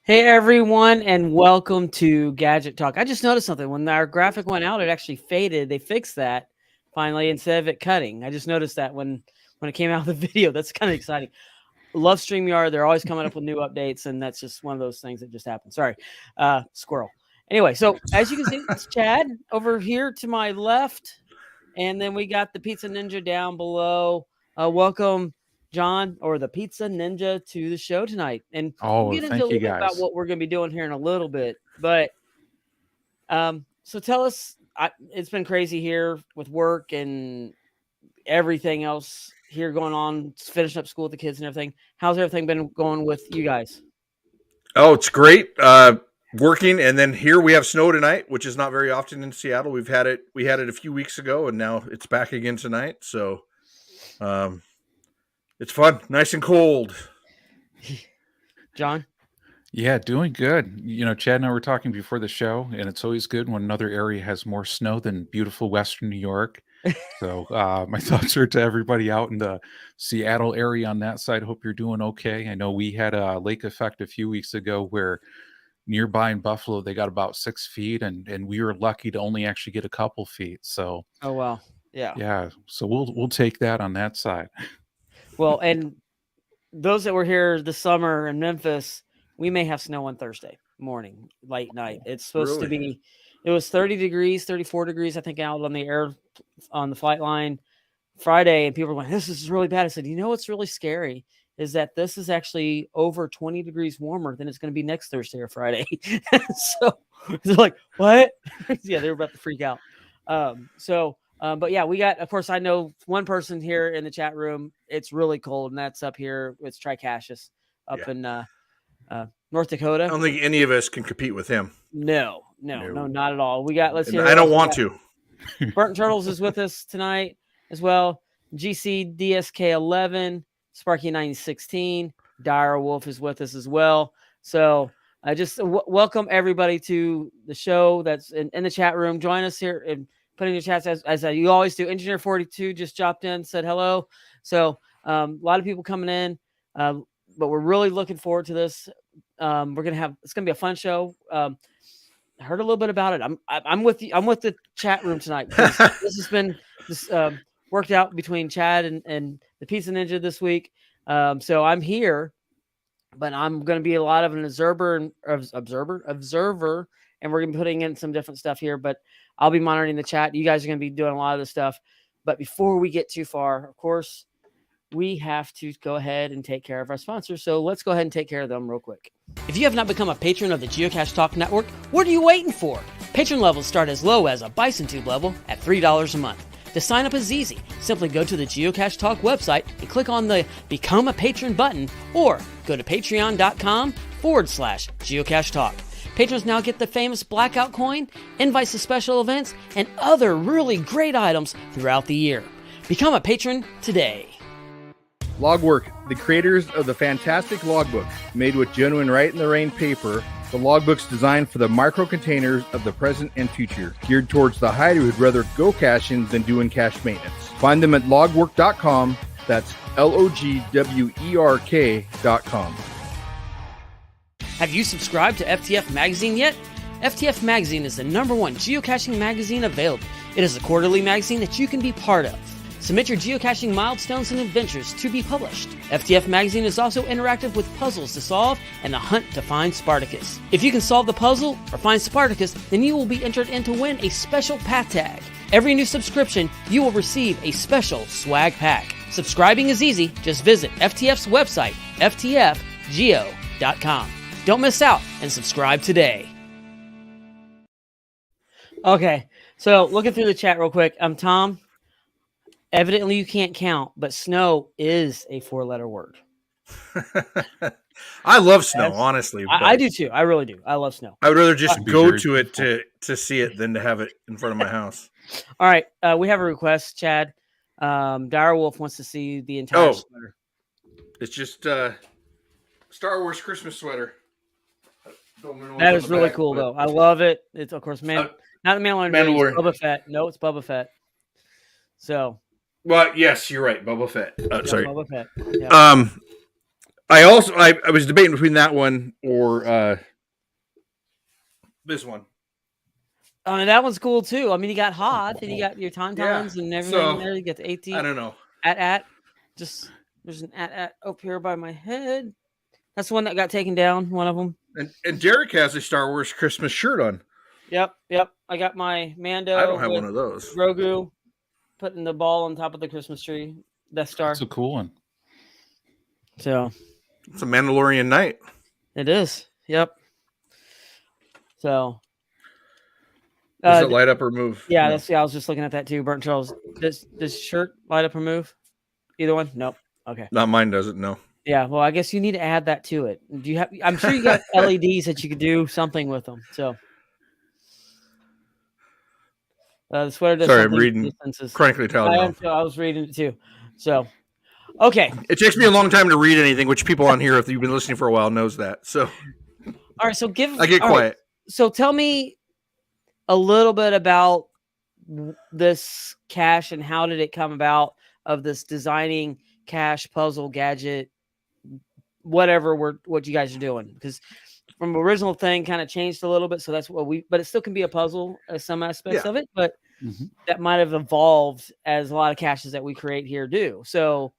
Hey everyone, and welcome to Gadget Talk. I just noticed something. When our graphic went out, it actually faded. They fixed that finally instead of it cutting. I just noticed that when it came out of the video. That's kind of exciting. Love StreamYard. They're always coming up with new updates, and that's just one of those things that just happened. Sorry, squirrel. Anyway, so as you can see, it's Chad over here to my left, and then we got the Pizza Ninja down below. Welcome, John, or the Pizza Ninja, to the show tonight. And we'll Oh, get into a thank you little bit about guys. what we're going to be doing here in a little bit. But so tell us, it's been crazy here with work and everything else here going on, finishing up school with the kids and everything. How's everything been going with you guys? Oh, it's great. Working, and then here we have snow tonight, which is not very often in Seattle. We had it a few weeks ago, and now it's back again tonight. So, it's fun, nice and cold. John? Yeah, doing good. Chad and I were talking before the show, and it's always good when another area has more snow than beautiful Western New York. So my thoughts are to everybody out in the Seattle area on that side. Hope you're doing okay. I know we had a lake effect a few weeks ago where nearby in Buffalo they got about 6 feet, and we were lucky to only actually get a couple feet. So Oh, wow. Yeah. So we'll take that on that side. Well, and those that were here this summer in Memphis, we may have snow on Thursday morning, late night. It's supposed to be, it was 30 degrees, 34 degrees, I think, out on the flight line Friday. And people were going, this is really bad. I said, what's really scary is that this is actually over 20 degrees warmer than it's going to be next Thursday or Friday. So they're like, what? Yeah, they were about to freak out. But yeah, we got, of course, I know one person here in the chat room. It's really cold, and that's up here. It's Tricassus up in North Dakota. I don't think any of us can compete with him. No, not at all. We got, let's And hear. I don't want to. Burnt Turtles is with us tonight as well. GC DSK 11, Sparky 916, Dire Wolf is with us as well. So I just welcome everybody to the show that's in the chat room. Join us here and put in your chats as you always do. Engineer 42 just dropped in, said hello. So a lot of people coming in, but we're really looking forward to this. It's gonna be a fun show. I heard a little bit about it. I'm with you. I'm with the chat room tonight. This has been worked out between Chad and the Pizza Ninja this week. So I'm here, but I'm going to be a lot of an observer, and we're going to be putting in some different stuff here. But I'll be monitoring the chat. You guys are going to be doing a lot of this stuff. But before we get too far, of course, we have to go ahead and take care of our sponsors. So let's go ahead and take care of them real quick. If you have not become a patron of the Geocache Talk Network, what are you waiting for? Patron levels start as low as a Bison Tube level at $3 a month. To sign up is easy. Simply go to the Geocache Talk website and click on the Become a Patron button, or go to patreon.com/Geocache Talk. Patrons now get the famous Blackout coin, invites to special events, and other really great items throughout the year. Become a patron today. Logwork, the creators of the fantastic logbook, made with genuine Write-in-the-Rain paper. The logbook's designed for the micro-containers of the present and future, geared towards the hider who'd rather go caching than doing cache maintenance. Find them at logwork.com. That's LOGWERK.com. Have you subscribed to FTF Magazine yet? FTF Magazine is the #1 geocaching magazine available. It is a quarterly magazine that you can be part of. Submit your geocaching milestones and adventures to be published. FTF Magazine is also interactive with puzzles to solve and a hunt to find Spartacus. If you can solve the puzzle or find Spartacus, then you will be entered in to win a special path tag. Every new subscription, you will receive a special swag pack. Subscribing is easy. Just visit FTF's website, ftfgeo.com. Don't miss out and subscribe today. Okay, so looking through the chat real quick. I'm Tom. Evidently, you can't count, but snow is a 4-letter word. I love snow, honestly. I do too. I really do. I love snow. I would rather just go to it to see it than to have it in front of my house. All right. We have a request, Chad. Dire Wolf wants to see the entire sweater. It's just Star Wars Christmas sweater. That is really cool, though. I love it. It's, of course, not the Mandalorian. It's Boba Fett. No, it's Boba Fett. So. Well, yes, you're right. Boba Fett. Sorry. Boba Fett. Yeah. I was debating between that one or this one. That one's cool too. I mean, you got Hoth and you got your tauntauns and everything in so, there. You got the AT. I don't know. Just there's an at up here by my head. That's the one that got taken down. One of them. And Derek has a Star Wars Christmas shirt on. Yep. I got my Mando. I don't have one of those. Grogu putting the ball on top of the Christmas tree. Death Star. That's a cool one. So It's a Mandalorian night. it is. Yep. So Does it light up or move? yeah, No. I was just looking at that too. Burnt Charles. Does shirt light up or move? Either one? Nope. Okay. Not mine does it, no. Yeah, well, I guess you need to add that to it. Do you have? I'm sure you got LEDs that you could do something with them. So the sweater does. Sorry, I'm something reading distances. Chronically Talent. I was reading it too. So okay, It takes me a long time to read anything, which people on here, if you've been listening for a while, knows that. So all right. So I get quiet. So tell me a little bit about this cache and how did it come about of this designing cache puzzle gadget, whatever what you guys are doing, because from original thing kind of changed a little bit. So that's what but it still can be a puzzle some aspects of it, but that might have evolved as a lot of caches that we create here do. So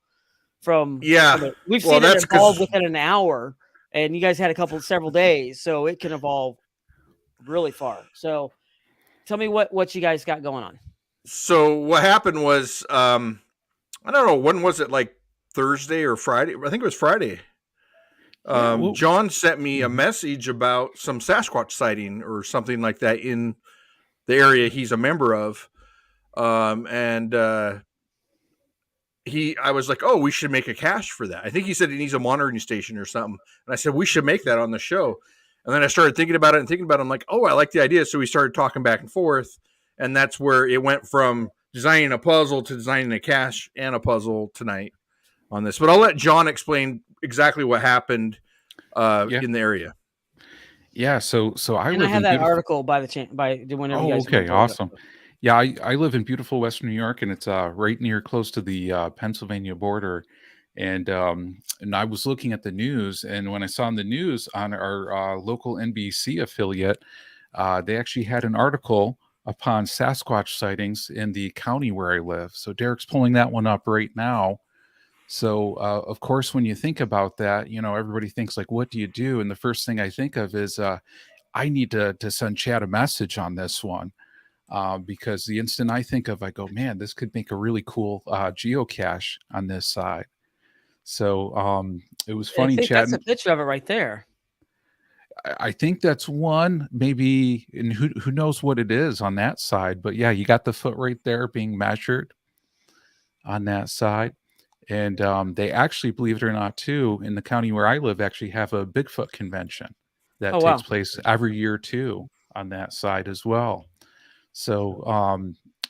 we've seen it evolve within an hour and you guys had several days. So it can evolve really far. So tell me what you guys got going on. So what happened was, I don't know, when was it, like Thursday or Friday? I think it was Friday. John sent me a message about some Sasquatch sighting or something like that in the area he's a member of. I was like, oh, we should make a cache for that. I think he said he needs a monitoring station or something. And I said, we should make that on the show. And then I started thinking about it. I'm like, oh, I like the idea. So we started talking back and forth. And that's where it went from designing a puzzle to designing a cache and a puzzle tonight on this. But I'll let John explain exactly what happened in the area. Yeah. So I have that article by whenever you guys. Okay. Awesome. Yeah. I live in beautiful Western New York, and it's right near close to the Pennsylvania border. And I was looking at the news, and when I saw in the news on our local NBC affiliate, they actually had an article upon Sasquatch sightings in the county where I live. So Derek's pulling that one up right now. So of course, when you think about that, everybody thinks like, what do you do? And the first thing I think of is I need to send Chad a message on this one. Because the instant I think of, I go, man, this could make a really cool geocache on this side. So it was funny. I think that's a picture of it right there. I think that's one, maybe, and who knows what it is on that side. But yeah, you got the foot right there being measured on that side. And they actually, believe it or not, too, in the county where I live, actually have a Bigfoot convention that takes place every year, too, on that side as well. So,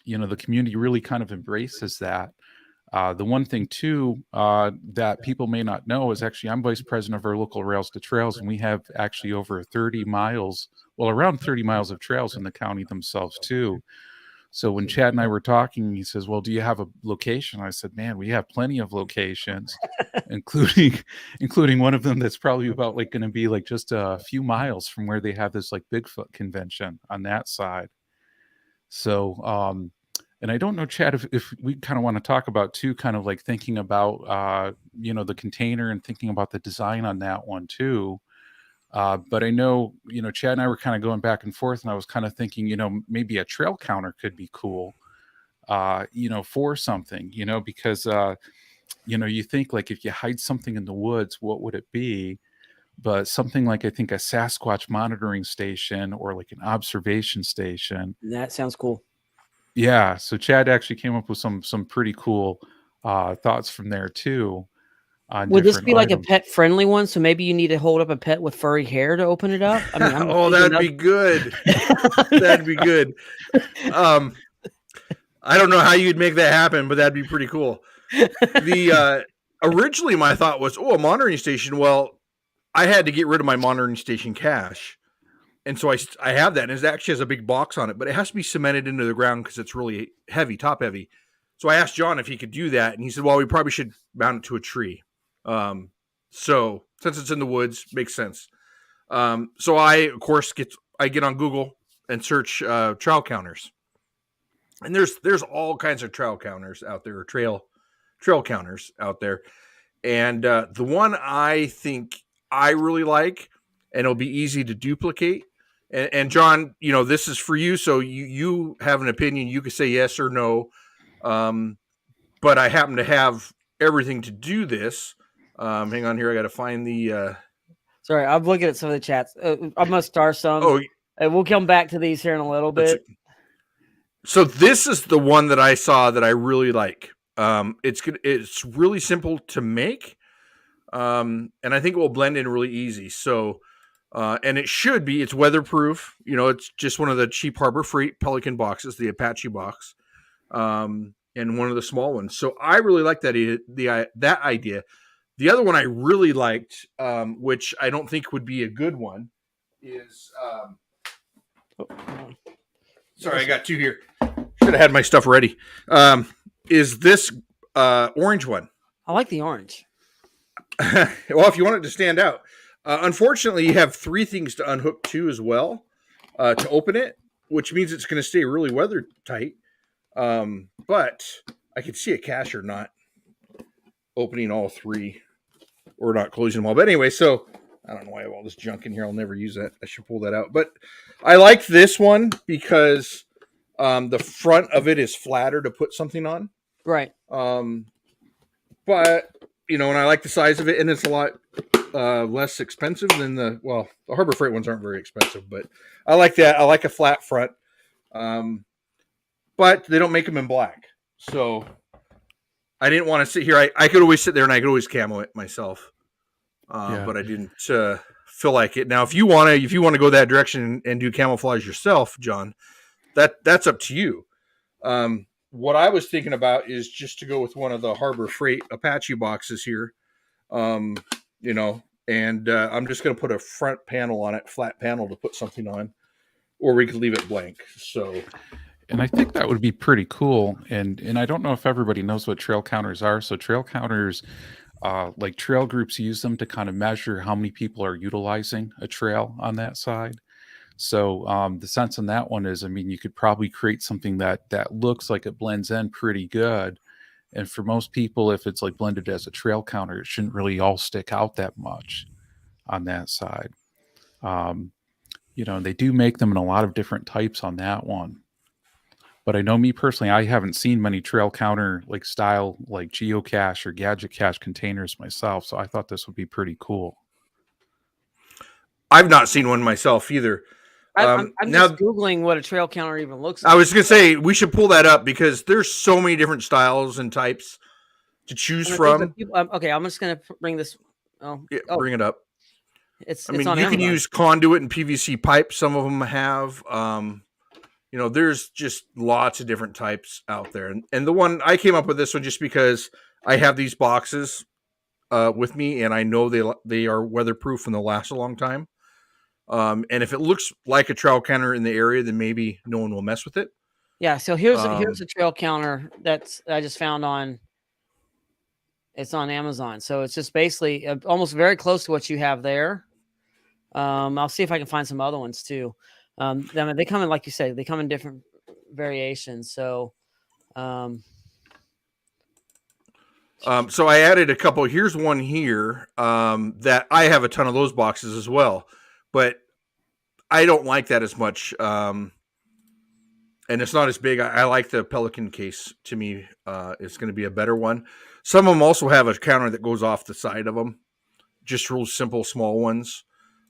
the community really kind of embraces that. The one thing, too, that people may not know is actually I'm vice president of our local Rails to Trails, and we have actually over 30 miles, around 30 miles of trails in the county themselves, too. So when Chad and I were talking, he says, well, do you have a location? I said, man, we have plenty of locations, including one of them that's probably about going to be just a few miles from where they have this Bigfoot convention on that side. So, and I don't know, Chad, if we kind of want to talk about too, kind of thinking about, the container and thinking about the design on that one too. But I know, Chad and I were kind of going back and forth, and I was kind of thinking, maybe a trail counter could be cool, for something, because, you think if you hide something in the woods, what would it be? But something I think a Sasquatch monitoring station or an observation station. That sounds cool. Yeah. So Chad actually came up with some pretty cool thoughts from there too. Would this be a pet friendly one? So maybe you need to hold up a pet with furry hair to open it up. I mean, that'd be good. That'd be good. I don't know how you'd make that happen, but that'd be pretty cool. Originally my thought was, a monitoring station. Well, I had to get rid of my monitoring station cache. And so I have that, and it actually has a big box on it, but it has to be cemented into the ground because it's really heavy, top heavy. So I asked John if he could do that, and he said, well, we probably should mount it to a tree. So So since it's in the woods, makes sense. So I, of course, get on Google and search trail counters, and there's all kinds of trail counters out there, or trail counters out there, and the one I think I really like, and it'll be easy to duplicate. And John, this is for you, so you have an opinion. You can say yes or no. But I happen to have everything to do this. Hang on here, I got to find the. Sorry, I'm looking at some of the chats. I'm gonna start some. Oh, We'll come back to these here in a little bit. So this is the one that I saw that I really like. It's good. It's really simple to make, and I think it will blend in really easy. So, and it's weatherproof. It's just one of the cheap Harbor Freight Pelican boxes, the Apache box, and one of the small ones. So I really like that idea. The other one I really liked, which I don't think would be a good one, is. Sorry, I got two here. Should have had my stuff ready. Is this orange one? I like the orange. Well, if you want it to stand out. Unfortunately, you have 3 things to unhook to as well to open it, which means it's going to stay really weather tight. But I could see a cashier not opening all 3 or not closing them all. But anyway, so I don't know why I have all this junk in here. I'll never use that. I should pull that out. But I like this one because the front of it is flatter to put something on. Right. But, and I like the size of it, and it's a lot less expensive than the Harbor Freight ones aren't very expensive, but I like that. I like a flat front. But they don't make them in black. So I didn't want to sit here. I could always sit there and I could always camo it myself. But I didn't feel like it. Now, if you want to go that direction and do camouflage yourself, John, that's up to you. What I was thinking about is just to go with one of the Harbor Freight Apache boxes here, and I'm just going to put a front panel on it, flat panel to put something on, or we could leave it blank. So. And I think that would be pretty cool. And I don't know if everybody knows what trail counters are. So trail counters, like trail groups use them to kind of measure how many people are utilizing a trail on that side. So the sense in that one is, you could probably create something that looks like it blends in pretty good. And for most people, if it's like blended as a trail counter, it shouldn't really all stick out that much on that side. They do make them in a lot of different types on that one. But I know me personally, I haven't seen many trail counter style geocache or gadget cache containers myself. So I thought this would be pretty cool. I've not seen one myself either. I'm just Googling what a trail counter even looks like. I was going to say, we should pull that up because there's so many different styles and types to choose from. Okay, I'm just going to bring this. Bring it up. It's you on can Amazon. use conduit and PVC pipe. Some of them have. There's just lots of different types out there. And the one I came up with this one just because I have these boxes with me and I know they are weatherproof and they'll last a long time. And if it looks like a trail counter in the area, then maybe no one will mess with it. Yeah. So here's a trail counter that I just found it's on Amazon. So it's just basically almost very close to what you have there. I'll see if I can find some other ones too. They come in, like you say, they come in different variations. So, so I added a couple. Here's one here that I have a ton of those boxes as well, but I don't like that as much. And it's not as big. I like the Pelican case. To me, it's going to be a better one. Some of them also have a counter that goes off the side of them, just real simple, small ones.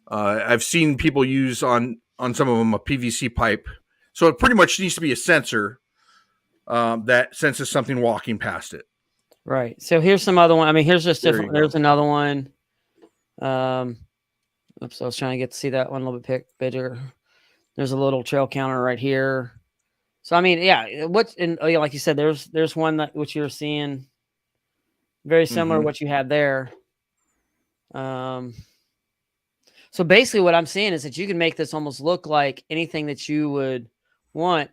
I've seen people use on some of them a PVC pipe. So it pretty much needs to be a sensor that senses something walking past it. Right. So here's some other one. Here's just different. There's another one. Oops, I was trying to get to see that one a little bit bigger. There's a little trail counter right here. So yeah. Like you said, there's one that which you're seeing very similar to what you had there. So basically what I'm seeing is that you can make this almost look like anything that you would want.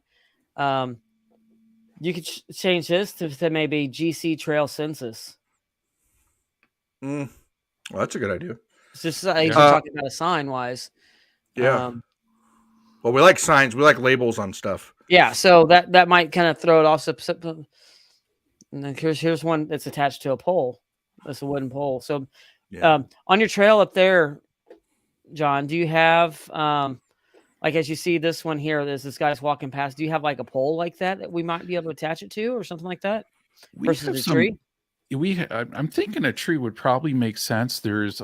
You could change this to maybe GC Trail Census. Well, that's a good idea. It's just you're Yeah. talking about a sign wise. Yeah. Well, we like signs. We like labels on stuff. Yeah. So that might kind of throw it off. And then here's one that's attached to a pole. That's a wooden pole. So Yeah. on your trail up there, John, do you have like as you see this one here, there's this guy's walking past. Do you have like a pole like that we might be able to attach it to or something like that We versus have the some. tree? I'm thinking a tree would probably make sense. There's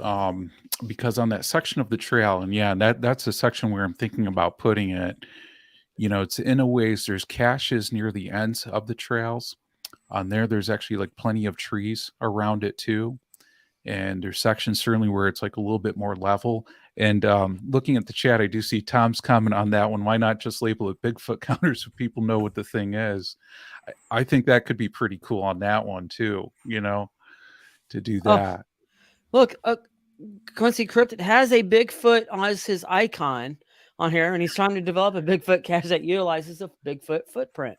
because on that section of the trail, and yeah, that's a section where I'm thinking about putting it. It's in a ways there's caches near the ends of the trails. On there's actually like plenty of trees around it too. And there's sections certainly where it's like a little bit more level. And looking at the chat, I do see Tom's comment on that one. Why not just label it Bigfoot counter so people know what the thing is? I think that could be pretty cool on that one too, to do that. Look, Quincy Cryptid has a Bigfoot as his icon on here, and he's trying to develop a Bigfoot cache that utilizes a Bigfoot footprint.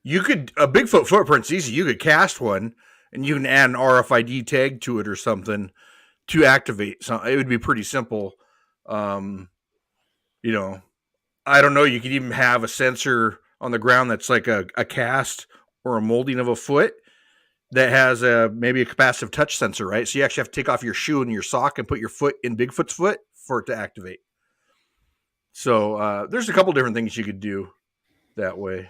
A Bigfoot footprint's easy. You could cast one, and you can add an RFID tag to it or something to activate. So it would be pretty simple. I don't know. You could even have a sensor on the ground that's like a cast or a molding of a foot that has maybe a capacitive touch sensor, right? So you actually have to take off your shoe and your sock and put your foot in Bigfoot's foot for it to activate. So there's a couple different things you could do that way.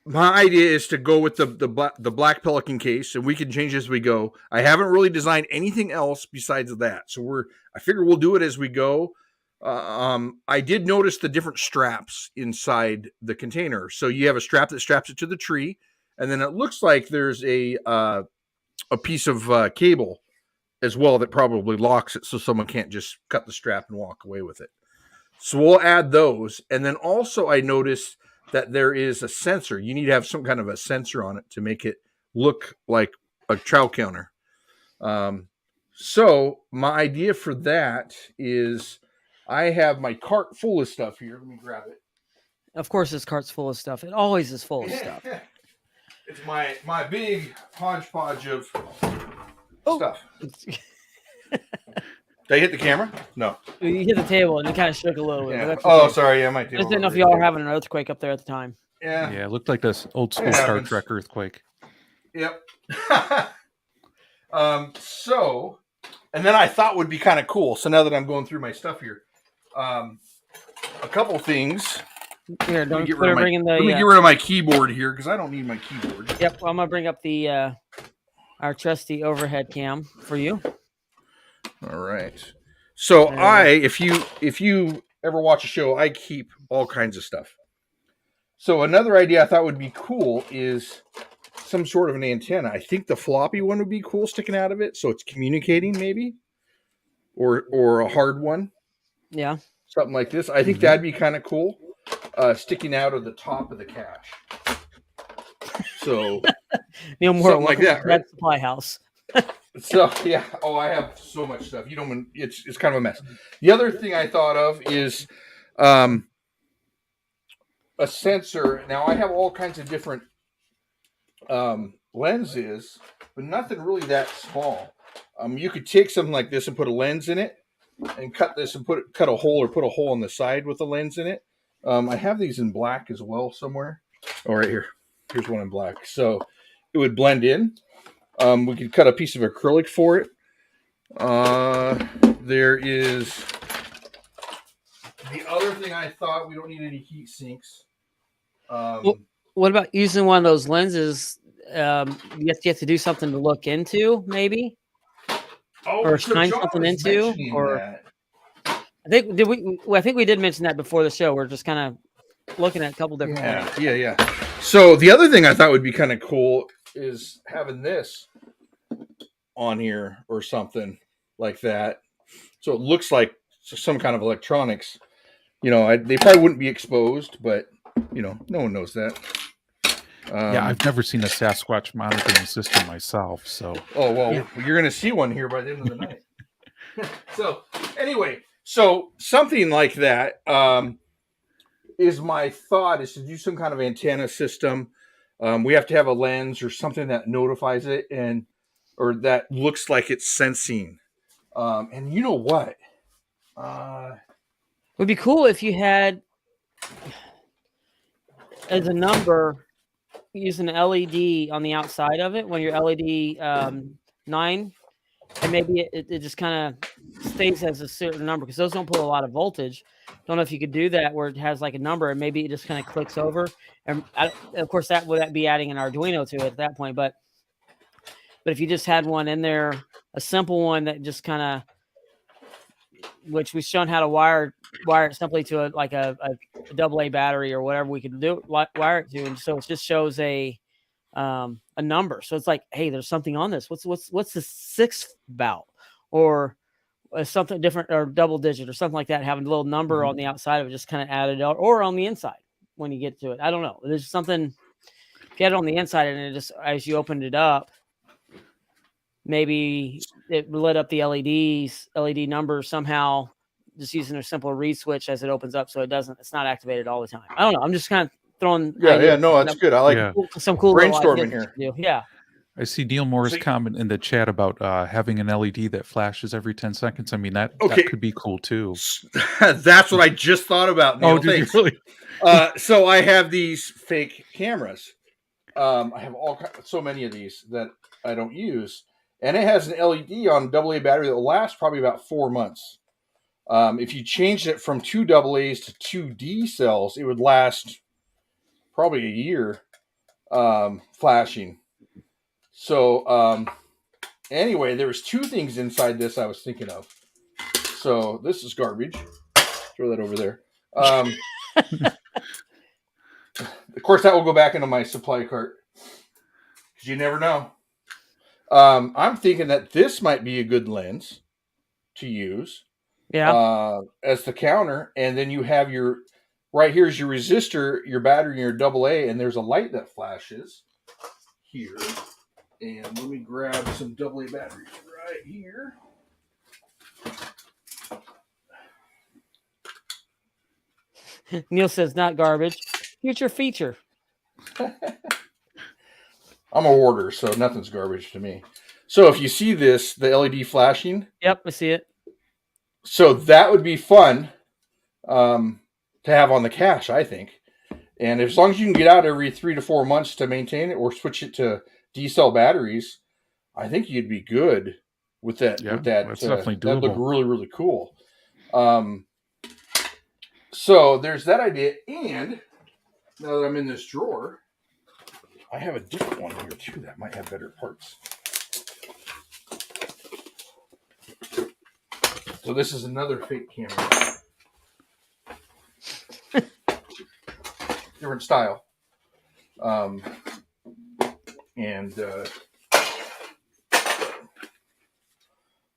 My idea is to go with the Black Pelican case, and we can change as we go. I haven't really designed anything else besides that, so I figure we'll do it as we go. I did notice the different straps inside the container. So you have a strap that straps it to the tree, and then it looks like there's a piece of cable as well that probably locks it, so someone can't just cut the strap and walk away with it. So we'll add those. And then also I noticed that there is a sensor. You need to have some kind of a sensor on it to make it look like a trail counter. So my idea for that is I have my cart full of stuff here. Let me grab it. Of course, this cart's full of stuff. It always is full of stuff. It's my big hodgepodge of stuff. Did I hit the camera? No. You hit the table and it kind of shook a little bit. Yeah. That's Oh, okay. sorry. Yeah, my table. I just didn't know if y'all were having an earthquake up there at the time. Yeah. Yeah, it looked like this old school Star Trek earthquake. Yep. And then I thought would be kind of cool. So now that I'm going through my stuff here, a couple things. Here, don't get let rid of my keyboard here because I don't need my keyboard. Yep, I'm gonna bring up the our trusty overhead cam for you. All right. So if you ever watch a show, I keep all kinds of stuff. So another idea I thought would be cool is some sort of an antenna. I think the floppy one would be cool sticking out of it, so it's communicating maybe, or a hard one. Yeah, something like this. I think that'd be kind of cool, sticking out of the top of the cache. So Neil Moore, something like that, right? Supply House. So yeah. Oh, I have so much stuff. You don't. It's kind of a mess. The other thing I thought of is a sensor. Now I have all kinds of different lenses, but nothing really that small. You could take something like this and put a lens in it, and cut this and cut a hole or put a hole on the side with a lens in it. I have these in black as well somewhere. Oh, right here. Here's one in black. So it would blend in. We could cut a piece of acrylic for it. There is the other thing I thought, we don't need any heat sinks. What about using one of those lenses? You have to do something to look into, maybe, or shine something into, or that. I think we did mention that before the show. We're just kind of looking at a couple different things. Yeah. So the other thing I thought would be kind of cool is having this on here or something like that, so it looks like some kind of electronics. They probably wouldn't be exposed, but no one knows that. Yeah, I've never seen a Sasquatch monitoring system myself. So you're going to see one here by the end of the night. So anyway, something like that. is my thought is to do some kind of antenna system. We have to have a lens or something that notifies it or that looks like it's sensing. And you know what? It would be cool if you had as a number using an LED on the outside of it when your LED 9, and maybe it just kind of stays as a certain number because those don't pull a lot of voltage. Don't know if you could do that where it has like a number and maybe it just kind of clicks over. And of course, that would be adding an Arduino to it at that point. But if you just had one in there, a simple one that just kind of, which we've shown how to wire it simply to a AA battery or whatever we could do, wire it to, and so it just shows a number. So it's like, hey, there's something on this. What's the 6th bout, or something different, or double digit, or something like that. Having a little number on the outside of it, just kind of added out, or on the inside when you get to it. I don't know. There's something. If you had it on the inside, and it just as you opened it up, maybe it lit up the LED numbers somehow, just using a simple read switch as it opens up, so it's not activated all the time. I don't know. I'm just kind of throwing. Yeah. No, that's good. I like some cool brainstorming here. Yeah. I see Neil Moore's comment in the chat about having an LED that flashes every 10 seconds. I mean, that could be cool too. That's what I just thought about, Neil. Oh, did you really? So I have these fake cameras. I have so many of these that I don't use. And it has an LED on AA battery that will last probably about 4 months. If you changed it from 2 AA's to 2 D cells, it would last probably a year flashing. So anyway, there was 2 things inside this I was thinking of. So this is garbage. Throw that over there. Of course, that will go back into my supply cart because you never know. I'm thinking that this might be a good lens to use. Yeah. As the counter, and then you have right here's your resistor, your battery, your AA, and there's a light that flashes here. And let me grab some AA batteries right here. Neil says not garbage. Future feature. I'm a hoarder, so nothing's garbage to me. So if you see this, the LED flashing. Yep, I see it. So that would be fun to have on the cache, I think. And as long as you can get out every 3 to 4 months to maintain it or switch it to D-cell batteries, I think you'd be good with that. Yeah, with that, that's definitely doable. That'd look really, really cool. So there's that idea. And now that I'm in this drawer, I have a different one here too that might have better parts. So this is another fake camera. Different style.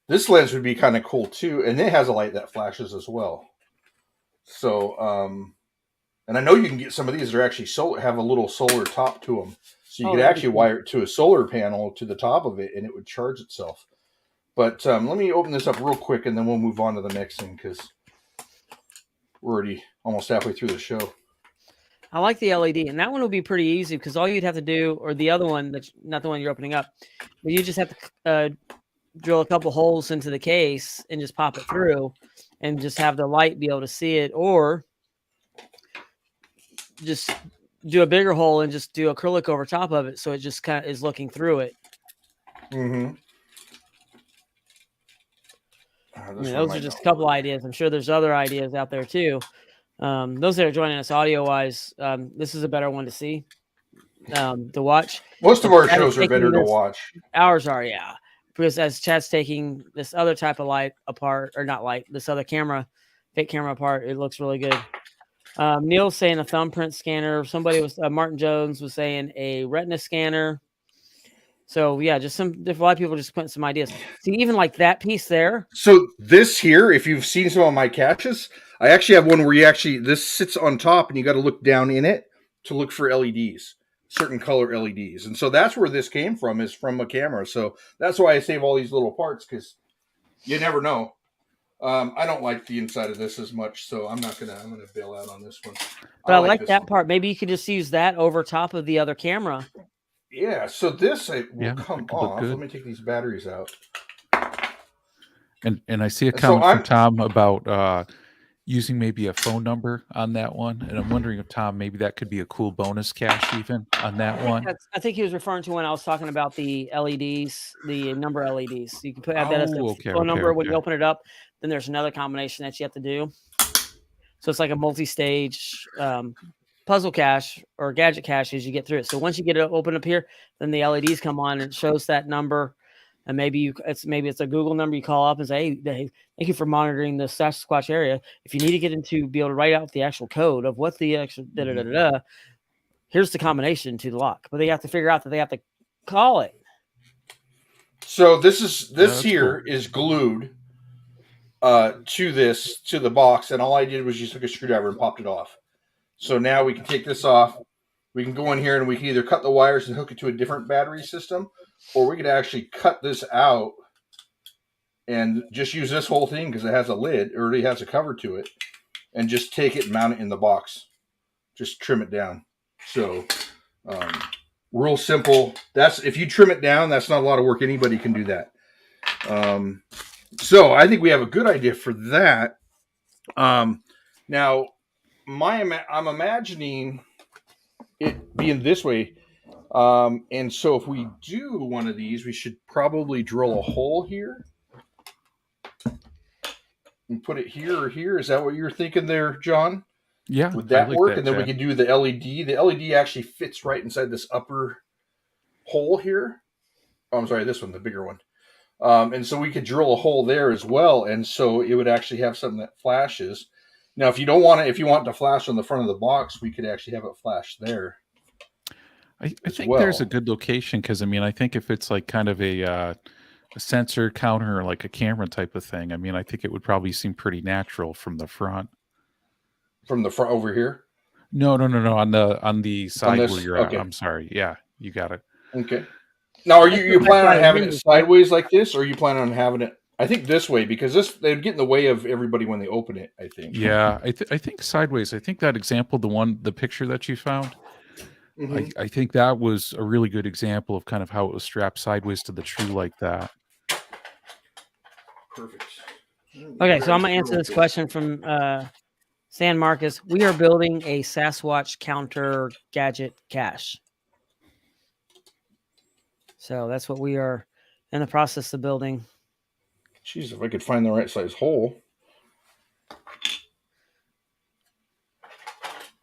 This lens would be kind of cool too. And it has a light that flashes as well. So, and I know you can get some of these that are actually have a little solar top to them. So you could actually wire it to a solar panel to the top of it and it would charge itself. But let me open this up real quick and then we'll move on to the next thing because we're already almost halfway through the show. I like the LED, and that one will be pretty easy because all you'd have to do, or the other one, that's not the one you're opening up, but you just have to drill a couple holes into the case and just pop it through and just have the light be able to see it, or just do a bigger hole and just do acrylic over top of it so it just kind of is looking through it. Mm-hmm. Those are just a couple ideas. I'm sure there's other ideas out there too. Those that are joining us audio wise, this is a better one to see, to watch. Most of our shows are better to watch. Ours are, yeah. Because as Chad's taking this other type of light apart, or not light, this other fake camera apart, it looks really good. Neil's saying a thumbprint scanner. Martin Jones was saying a retina scanner. So yeah, just a lot of people just putting some ideas. See, even like that piece there. So this here, if you've seen some of my caches, I actually have one where this sits on top and you got to look down in it to look for LEDs, certain color LEDs. And so that's where this came from, is from a camera. So that's why I save all these little parts, because you never know. I don't like the inside of this as much, so I'm gonna bail out on this one. But I like this that one. part. Maybe you could just use that over top of the other camera. Yeah, so this will Yeah, come that could look off. good. Let me take these batteries out. And I see a And so comment from I'm Tom about using maybe a phone number on that one, and I'm wondering if Tom, maybe that could be a cool bonus cache even on that one. I think he was referring to when I was talking about the LEDs, the number LEDs. So you can add that as a Oh, okay, phone number when you okay. open it up. Then there's another combination that you have to do. So it's like a multi-stage puzzle cache or gadget cache as you get through it. So once you get it open up here, then the LEDs come on and it shows that number. And maybe it's a Google number you call up and say, hey, thank you for monitoring the Sasquatch area. If you need to get into be able to write out the actual code of what the actual here's the combination to the lock. But they have to figure out that they have to call it. So this that's here cool. is glued to the box, and all I did was just took a screwdriver and popped it off. So now we can take this off. We can go in here and we can either cut the wires and hook it to a different battery system, or we could actually cut this out and just use this whole thing because it has a lid or it has a cover to it, and just take it and mount it in the box. Just trim it down. So real simple. That's if you trim it down, that's not a lot of work. Anybody can do that. So I think we have a good idea for that. Now, I'm imagining it being this way. And so if we do one of these, we should probably drill a hole here and put it here or here. Is that what you're thinking there, John? Yeah, Would that like work? that, And then we Chad. could do the LED. The LED actually fits right inside this upper hole here. Oh, I'm sorry, this one, the bigger one. And so we could drill a hole there as well. And so it would actually have something that flashes. Now, if you want it to flash on the front of the box, we could actually have it flash there. I think there's a good location because I think if it's like kind of a sensor counter or like a camera type of thing, I think it would probably seem pretty natural from the front. From the front over here? No, on the side where you're okay. at. I'm sorry. Yeah, you got it. Okay. Now, are you planning on having it sideways like this, or are you planning on having it? I think this way because they'd get in the way of everybody when they open it. I think. Yeah, I think sideways. I think that example, the picture that you found, I think that was a really good example of kind of how it was strapped sideways to the tree like that. Perfect. Okay, so I'm gonna answer this question from San Marcos. We are building a Sasquatch counter gadget cache. So that's what we are in the process of building. Jeez, if I could find the right size hole.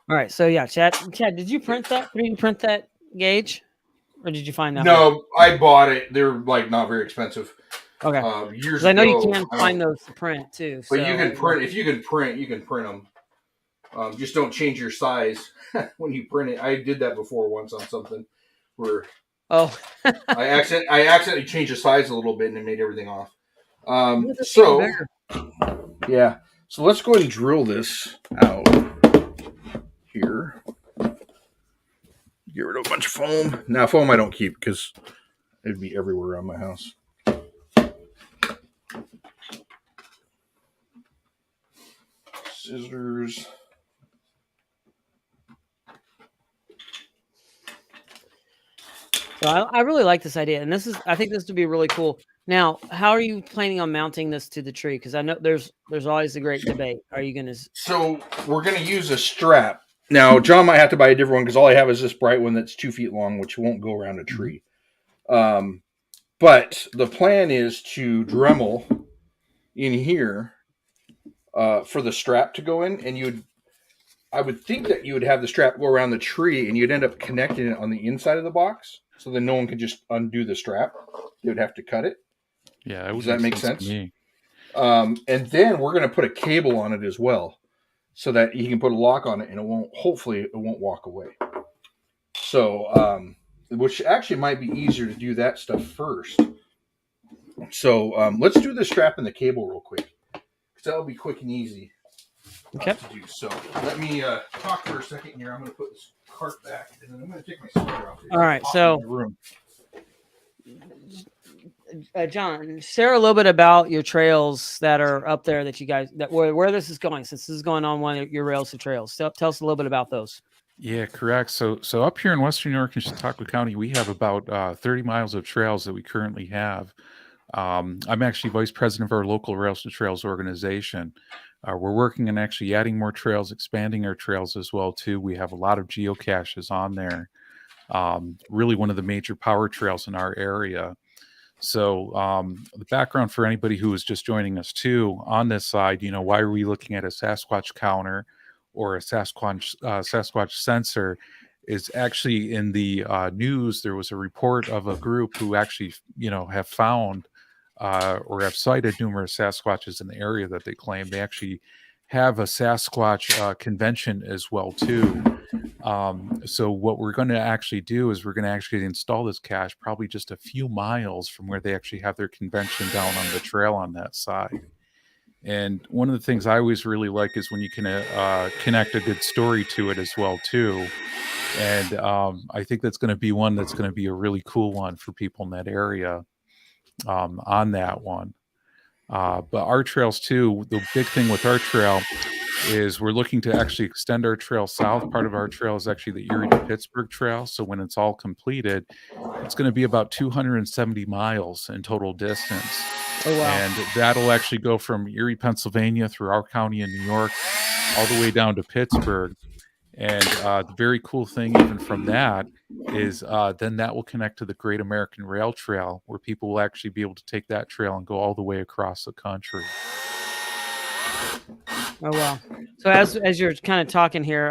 All right, so yeah, Chad, did you print that? Did you print that gauge, or did you find that? No, I bought it. They're like not very expensive. Okay. Years I know ago, you can find those to print too. But you can print if you can print, you can print them. Just don't change your size when you print it. I did that before once on something where I accidentally changed the size a little bit and it made everything off. Yeah. So let's go ahead and drill this out here. Get rid of a bunch of foam. Now, foam I don't keep because it'd be everywhere around my house. Scissors. So I really like this idea, and I think this would be really cool. Now, how are you planning on mounting this to the tree? Because I know there's always a great debate. Are you going to? So we're going to use a strap. Now, John might have to buy a different one because all I have is this bright one that's 2 feet long, which won't go around a tree. But the plan is to Dremel in here for the strap to go in, and I would think that you would have the strap go around the tree, and you'd end up connecting it on the inside of the box, so then no one could just undo the strap. They would have to cut it. Yeah, does that make sense? And then we're going to put a cable on it as well, so that you can put a lock on it, and hopefully it won't walk away. So, which actually might be easier to do that stuff first. So let's do the strap and the cable real quick, because that'll be quick and easy. Okay. To do. So let me talk for a second here. I'm going to put this cart back, and then I'm going to take my sweater off. All right. So John, share a little bit about your trails that are up there that you guys where this is going. Since this is going on one of your rails to trails, tell us a little bit about those. Yeah, correct. So up here in Western New York and Chautauqua County, we have about 30 miles of trails that we currently have. I'm actually vice president of our local Rails to Trails organization. We're working on actually adding more trails, expanding our trails as well too. We have a lot of geocaches on there. Really one of the major power trails in our area. So the background for anybody who is just joining us too on this side, why are we looking at a Sasquatch counter or a Sasquatch sensor? Is actually in the news. There was a report of a group who actually, have found or have cited numerous Sasquatches in the area that they claim. They actually have a Sasquatch convention as well too. So what we're going to actually do is we're going to actually install this cache probably just a few miles from where they actually have their convention down on the trail on that side. And one of the things I always really like is when you can connect a good story to it as well too. And I think that's going to be one that's going to be a really cool one for people in that area on that one. But our trails too, the big thing with our trail is we're looking to actually extend our trail south. Part of our trail is actually the Erie to Pittsburgh trail. So when it's all completed, it's going to be about 270 miles in total distance. Oh, wow. And that'll actually go from Erie, Pennsylvania through our county in New York, all the way down to Pittsburgh. And the very cool thing even from that is then that will connect to the Great American Rail Trail, where people will actually be able to take that trail and go all the way across the country. Oh, wow. So as you're kind of talking here,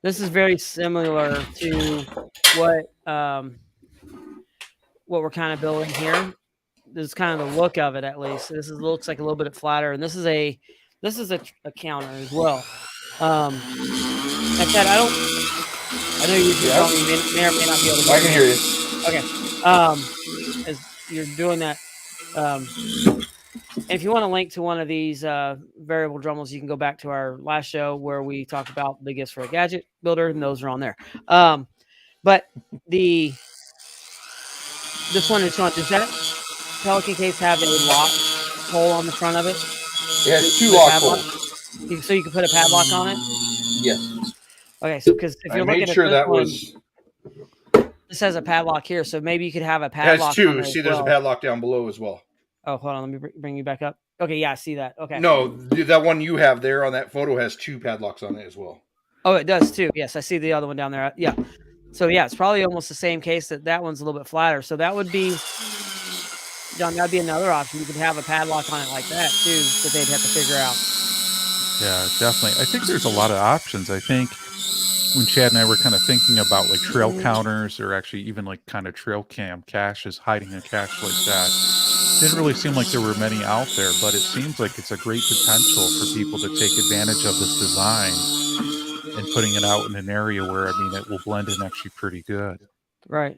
this is very similar to what we're kind of building here. This is kind of the look of it, at least. Looks like a little bit flatter, and this is a counter as well. Like that, I know you may or may not be able to. I can hear you. Okay. As you're doing that, if you want to link to one of these variable Dremels, you can go back to our last show where we talked about the gifts for a gadget builder, and those are on there. But this one is showing. Does that Pelican case have a lock hole on the front of it? It has two lock holes. So you can put a padlock on it? Yes. Okay, so because if you're looking at that one, was. this has a padlock here, so maybe you could have a It padlock. has two. On See, there's a padlock down below as well. Oh, hold on. Let me bring you back up. Okay, yeah, I see that. Okay. No, that one you have there on that photo has two padlocks on it as well. Oh, it does too. Yes, I see the other one down there. Yeah. So yeah, it's probably almost the same case. That one's a little bit flatter. So that would be, John. That'd be another option. You could have a padlock on it like that too, that they'd have to figure out. Yeah, definitely. I think there's a lot of options. I think when Chad and I were kind of thinking about like trail counters or actually even like kind of trail cam caches, hiding a cache like that, didn't really seem like there were many out there, but it seems like it's a great potential for people to take advantage of this design and putting it out in an area where, it will blend in actually pretty good. Right.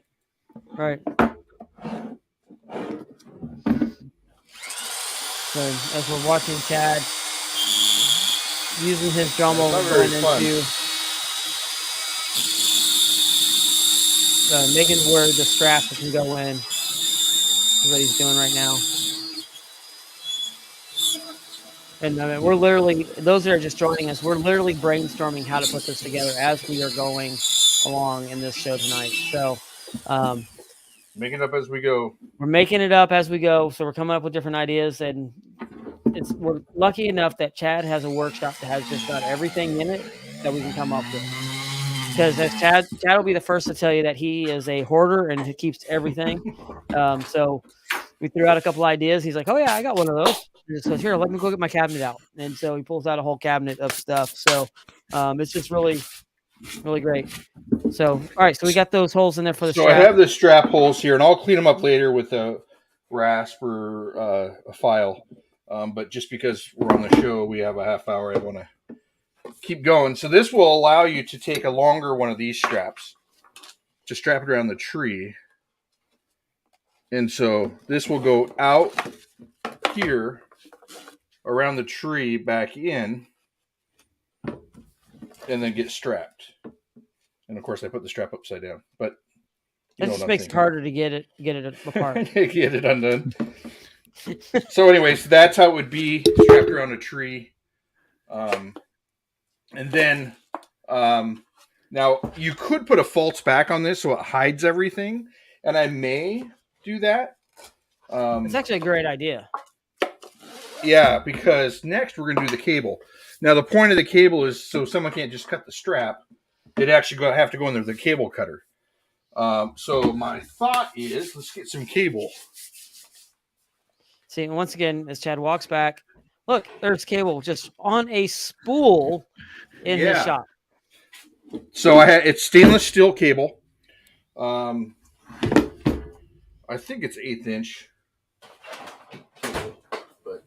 So as we're watching Chad using his Dremel going into making where the strap can go in. Is what he's doing right now. And we're literally, those that are just joining us, we're literally brainstorming how to put this together as we are going along in this show tonight. So making it up as we go. We're making it up as we go. So we're coming up with different ideas, and we're lucky enough that Chad has a workshop that has just got everything in it that we can come up with. Because as Chad will be the first to tell you that he is a hoarder and he keeps everything. So we threw out a couple ideas. He's like, "Oh yeah, I got one of those." And so here, let me go get my cabinet out. And so he pulls out a whole cabinet of stuff. So it's just really, really great. So all right, so we got those holes in there for the strap. So I have the strap holes here, and I'll clean them up later with a rasp or a file. But just because we're on the show, we have a half hour. I want to keep going. So this will allow you to take a longer one of these straps to strap it around the tree. And so this will go out here around the tree back in and then get strapped. And of course I put the strap upside down, but That just makes it harder to get it apart. Get it undone. So, anyways, that's how it would be strapped around a tree. And then, now you could put a false back on this so it hides everything, and I may do that. It's actually a great idea. Yeah, because next we're going to do the cable. Now, the point of the cable is so someone can't just cut the strap. They'd actually have to go in there with a cable cutter. So my thought is, let's get some cable. See, once again, as Chad walks back, look, there's cable just on a spool in his shop. So it's stainless steel cable. I think it's 1/8 inch. But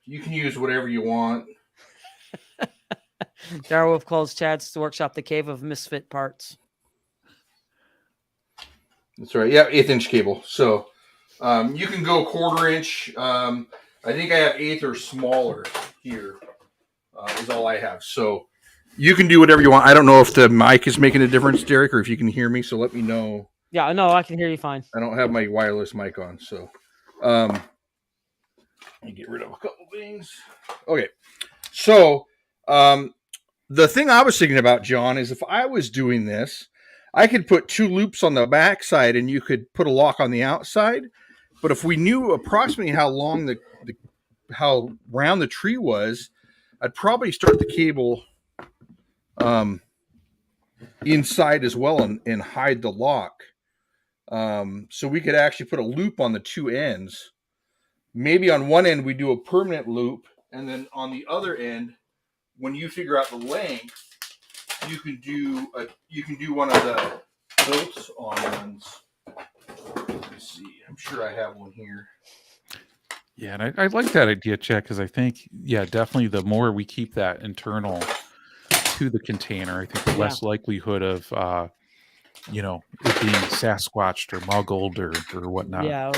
you can use whatever you want. Darwolf calls Chad's workshop the cave of misfit parts. That's right. Yeah, 1/8 inch cable. So you can go 1/4 inch. I think I have 1/8 or smaller here. Is all I have. So you can do whatever you want. I don't know if the mic is making a difference, Derek, or if you can hear me. So let me know. Yeah, no, I can hear you fine. I don't have my wireless mic on, so let me get rid of a couple things. Okay, so the thing I was thinking about, John, is if I was doing this, I could put 2 loops on the back side and you could put a lock on the outside. But if we knew approximately how long how round the tree was, I'd probably start the cable inside as well and hide the lock. So we could actually put a loop on the 2 ends. Maybe on one end we do a permanent loop, and then on the other end, when you figure out the length, you can do one of the bolts on ones. Let me see. I'm sure I have one here. Yeah, and I like that idea, Chad, because I think, definitely the more we keep that internal to the container, I think the less likelihood of it being Sasquatched or muggled or whatnot. Yeah.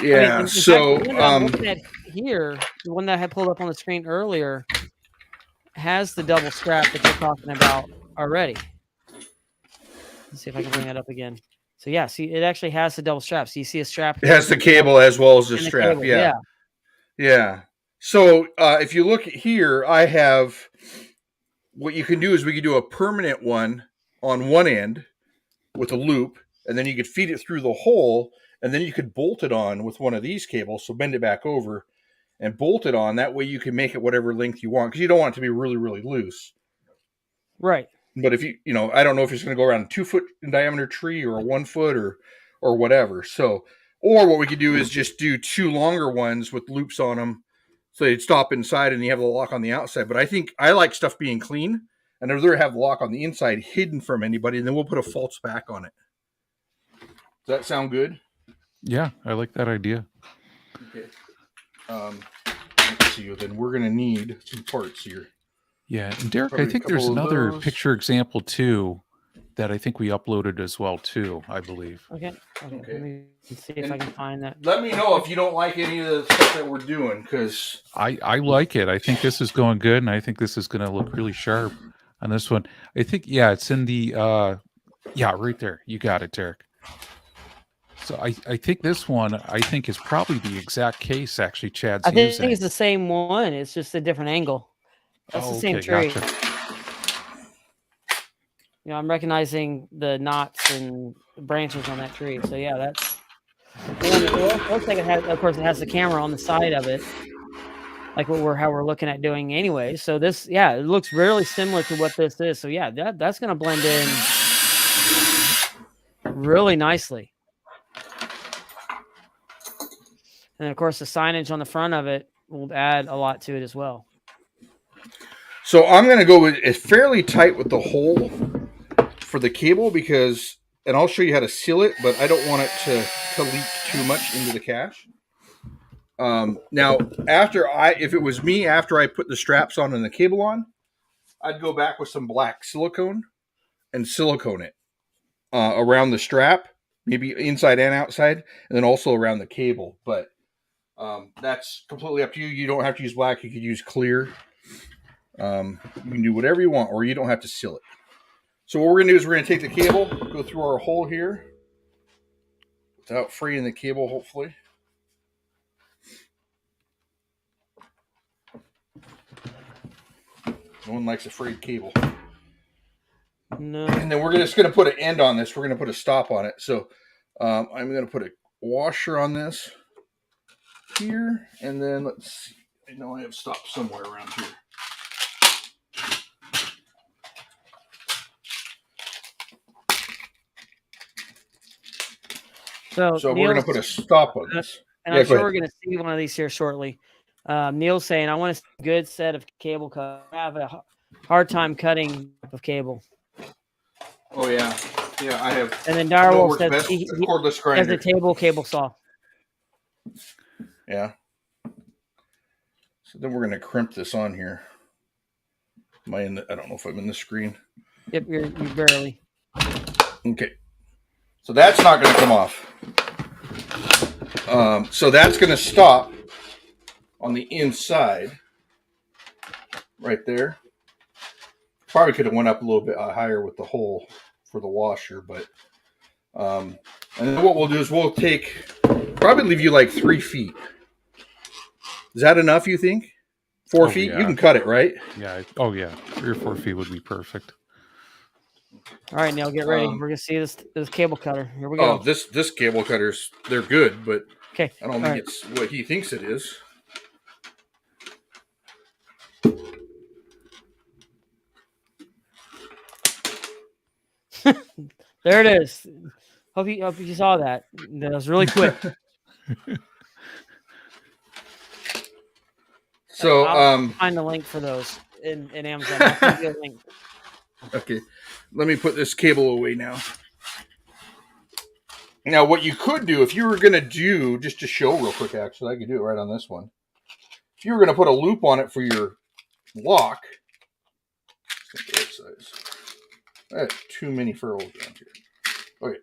Yeah. I mean, so fact, I'm looking at here, the one that I had pulled up on the screen earlier has the double strap that you're talking about already. Let's see if I can bring that up again. So yeah, see, it actually has the double strap. So you see a strap. It has the cable as well as the strap. Yeah. So if you look here, I have. What you can do is we could do a permanent one on one end with a loop, and then you could feed it through the hole, and then you could bolt it on with one of these cables. So bend it back over and bolt it on. That way you can make it whatever length you want, because you don't want it to be really, really loose. Right. But if I don't know if it's going to go around a 2 foot in diameter tree or a 1 foot or whatever. So, or what we could do is just do 2 longer ones with loops on them. So they'd stop inside and you have the lock on the outside. But I think I like stuff being clean, and I'd rather have the lock on the inside hidden from anybody, and then we'll put a false back on it. Does that sound good? Yeah, I like that idea. Okay. Let's see. Then we're going to need some parts here. Yeah, and Derek, Probably I think a there's couple of another those. picture example too that I think we uploaded as well too, I believe. Okay. Let me see if I can find that. Let me know if you don't like any of the stuff that we're doing, because I like it. I think this is going good, and I think this is going to look really sharp on this one. I think, it's in the, right there. You got it, Derek. So I think this one, is probably the exact case, actually, Chad's using. I think it's the same one. It's just a different angle. That's the same tree. Gotcha. I'm recognizing the knots and branches on that tree. So yeah, that's. It looks like it has. Of course, it has the camera on the side of it, like how we're looking at doing anyway. So this, it looks really similar to what this is. So yeah, that's going to blend in really nicely. And of course, the signage on the front of it will add a lot to it as well. So I'm going to go with it fairly tight with the hole for the cable, and I'll show you how to seal it, but I don't want it to leak too much into the cache. Now, if it was me, after I put the straps on and the cable on, I'd go back with some black silicone and silicone it around the strap, maybe inside and outside, and then also around the cable. But that's completely up to you. You don't have to use black. You could use clear. You can do whatever you want, or you don't have to seal it. So what we're going to do is we're going to take the cable, go through our hole here without freeing the cable, hopefully. No one likes a frayed cable. No. And then we're just going to put an end on this. We're going to put a stop on it. So I'm going to put a washer on this here. And then let's see. I know I have stopped somewhere around here. So we're going to put a stop on this. And I'm sure we're going to see one of these here shortly. Neil's saying, I want a good set of cable cut. I have a hard time cutting of cable. Oh, yeah. Yeah, I have. And then Direwolf says he cordless grinder. has a cable saw. Yeah. So then we're going to crimp this on here. Am I in the, I don't know if I'm in the screen. Yep, you're barely. Okay. So that's not going to come off. So that's going to stop on the inside right there. Probably could have went up a little bit higher with the hole for the washer, but and then what we'll do is we'll probably leave you like 3 feet. Is that enough, you think? 4 feet? Yeah. You can cut it, right? Yeah. Oh, yeah. 3 or 4 feet would be perfect. All right, Neil, get ready. We're going to see this cable cutter. Here we go. Oh, this cable cutters, they're good, but okay. I don't think it's what he thinks it is. There it is. Hope you saw that. That was really quick. So I'll find the link for those in Amazon. I'll give you a link. Okay, let me put this cable away now. Now, what you could do, if you were going to do, just to show real quick, actually, I could do it right on this one. If you were going to put a loop on it for your lock, the right size. I have too many furrows around here. Okay.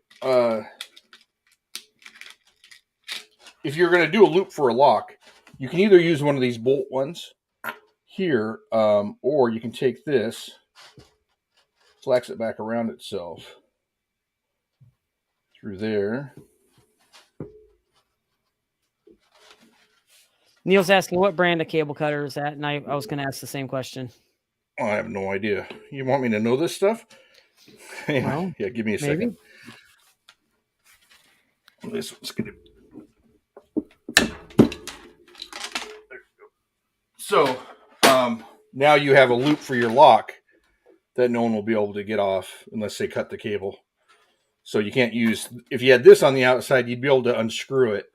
If you're going to do a loop for a lock, you can either use one of these bolt ones here, or you can take this, flex it back around itself through there. Neil's asking what brand of cable cutter is that, and I was going to ask the same question. Oh, I have no idea. You want me to know this stuff? Well, yeah, give me a second. This one's going to. So now you have a loop for your lock that no one will be able to get off unless they cut the cable. So you can't use, if you had this on the outside, you'd be able to unscrew it.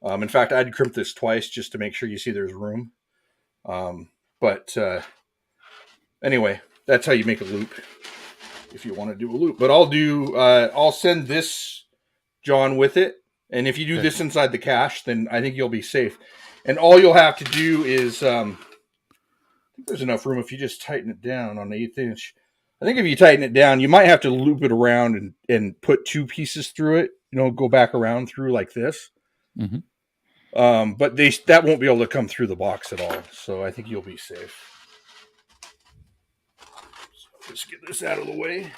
In fact, I'd crimp this twice just to make sure you see there's room. But anyway, that's how you make a loop if you want to do a loop. But I'll send this, John, with it. And if you do this inside the cache, then I think you'll be safe. And all you'll have to do is, I think there's enough room if you just tighten it down on the 1/8 inch. I think if you tighten it down, you might have to loop it around and put 2 pieces through it, go back around through like this. Mm-hmm. But that won't be able to come through the box at all. So I think you'll be safe. So let's get this out of the way.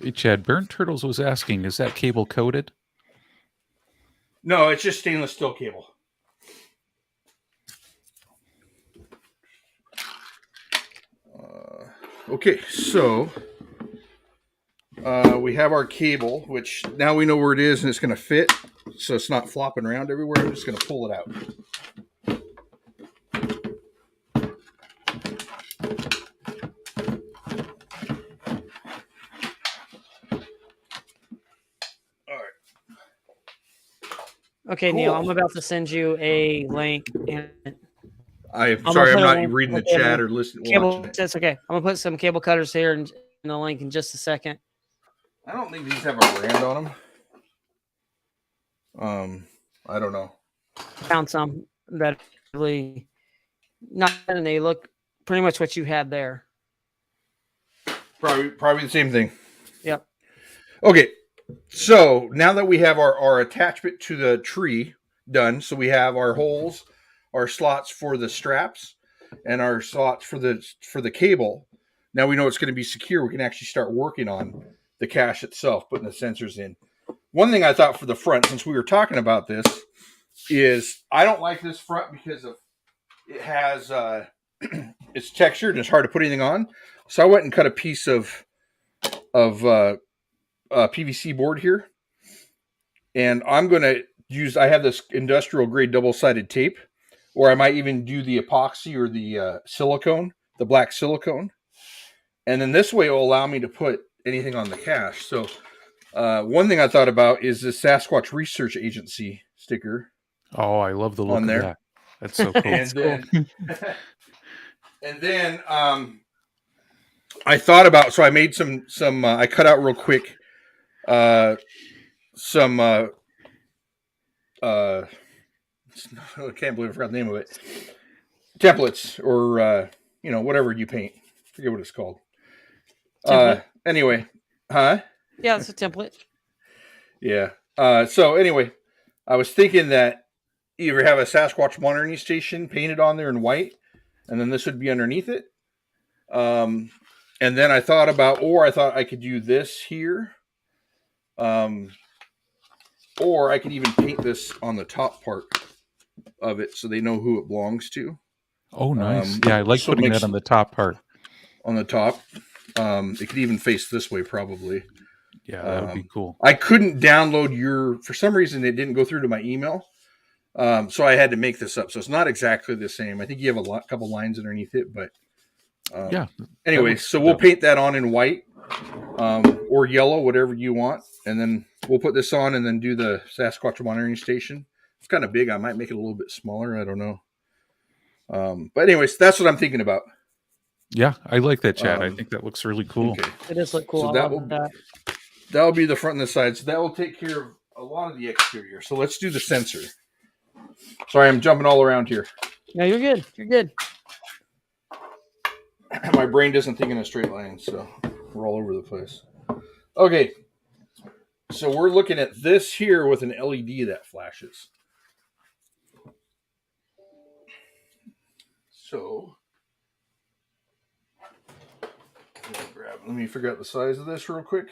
Hey, Chad, Burnt Turtles was asking, is that cable coated? No, it's just stainless steel cable. Okay, so we have our cable, which now we know where it is and it's going to fit, so it's not flopping around everywhere. I'm just going to pull it out. All right. Okay, cool. Neil, I'm about to send you a link. I'm sorry, I'm not reading the chat or listening. That's okay. I'm gonna put some cable cutters here in the link in just a second. I don't think these have a brand on them. I don't know. Found some that really not, and they look pretty much what you had there. Probably the same thing. Yep. Okay, so now that we have our attachment to the tree done, so we have our holes, our slots for the straps, and our slots for the cable. now we know it's going to be secure. We can actually start working on the cache itself, putting the sensors in. One thing I thought for the front, since we were talking about this, is I don't like this front because of it has it's textured and it's hard to put anything on. So I went and cut a piece of PVC board here, and I'm going to use. I have this industrial grade double-sided tape, or I might even do the epoxy or the silicone, the black silicone, and then this way it will allow me to put anything on the cache. So one thing I thought about is the Sasquatch Research Agency sticker. Oh, I love the look On of there. that. That's so cool. And then I thought about, so I made some I cut out real quick some I can't believe I forgot the name of it. Templates or whatever you paint. I forget what it's called. Anyway, huh? Yeah, it's a template. Yeah. So anyway, I was thinking that either have a Sasquatch monitoring station painted on there in white, and then this would be underneath it. And then I thought I could do this here. Or I could even paint this on the top part of it so they know who it belongs to. Oh, nice. Yeah, I like so it putting makes- that on the top part. On the top. It could even face this way probably. Yeah, that would be cool. I couldn't download for some reason it didn't go through to my email. So I had to make this up. So it's not exactly the same. I think you have a couple lines underneath it, but Yeah. anyway, so we'll paint that on in white or yellow, whatever you want. And then we'll put this on and then do the Sasquatch monitoring station. It's kind of big. I might make it a little bit smaller. I don't know. But anyways, that's what I'm thinking about. Yeah, I like that, Chad. I think that looks really cool. Okay. It does look cool. So I that love will that. that'll be the front and the side. So that will take care of a lot of the exterior. So let's do the sensor. Sorry, I'm jumping all around here. No, you're good. You're good. My brain doesn't think in a straight line, so we're all over the place. Okay. So we're looking at this here with an LED that flashes. So let me figure out the size of this real quick.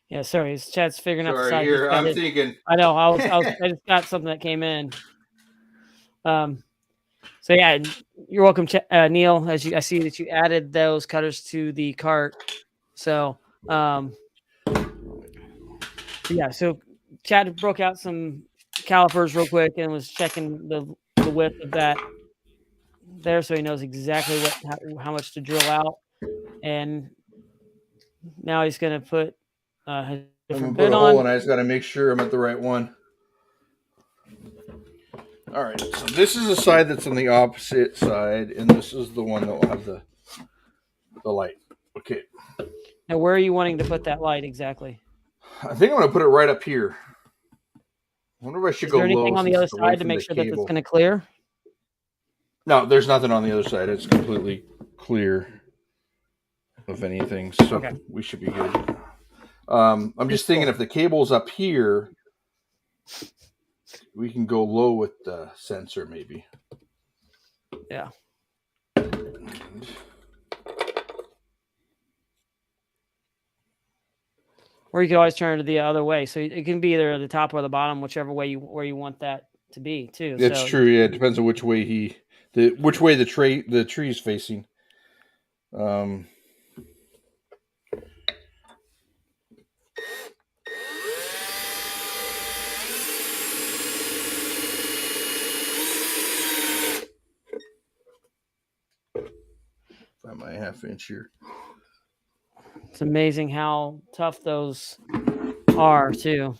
Yeah, sorry. Chad's figuring out the Sorry, size. here I'm thinking. I know. I just got something that came in. So yeah, you're welcome, Neil. I see that you added those cutters to the cart. So, yeah. So Chad broke out some calipers real quick and was checking the width of that there, so he knows exactly how much to drill out. And now he's going to put his I'm different gonna put bit a on. hole, and I just got to make sure I'm at the right one. All right, so this is the side that's on the opposite side, and this is the one that will have the light. Okay. Now, where are you wanting to put that light exactly? I think I'm going to put it right up here. I wonder if I should Is go there low. anything on the since other it's away side to from make the sure that it's cable. going to clear? No, there's nothing on the other side. It's completely clear of anything, so Okay. we should be good. I'm just thinking if the cable's up here, we can go low with the sensor maybe. Yeah. Or you could always turn it the other way, so it can be either the top or the bottom, whichever way where you want that to be too. That's true. Yeah, it depends on which way which way the tree is facing. Find my half-inch here. It's amazing how tough those are too.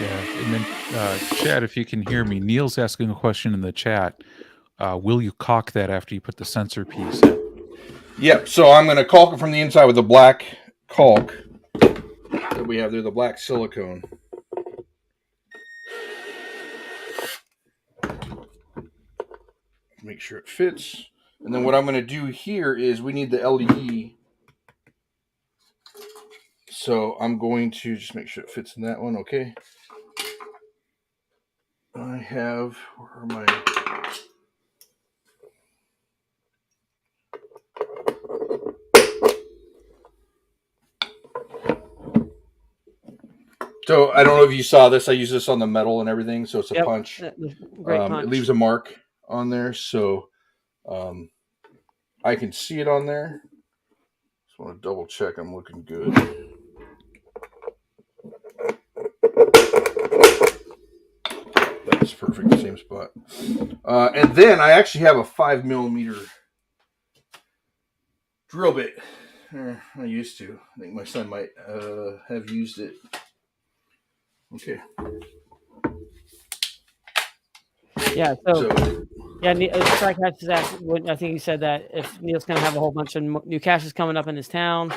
Yeah, and then Chad, if you can hear me, Neil's asking a question in the chat. Will you caulk that after you put the sensor piece in? Yep. So I'm going to caulk it from the inside with the black caulk that we have there, the black silicone. Make sure it fits. And then what I'm going to do here is we need the LED. So I'm going to just make sure it fits in that one. Okay. I have, where are my... So I don't know if you saw this. I use this on the metal and everything. So it's a punch. Great punch. It leaves a mark on there. So I can see it on there. Just want to double check I'm looking good. That's perfect. The same spot. And then I actually have a 5mm drill bit. I used to. I think my son might have used it. Okay. Yeah. So yeah, Strike Hatch is asking, I think he said that if Neil's going to have a whole bunch of new caches coming up in his town,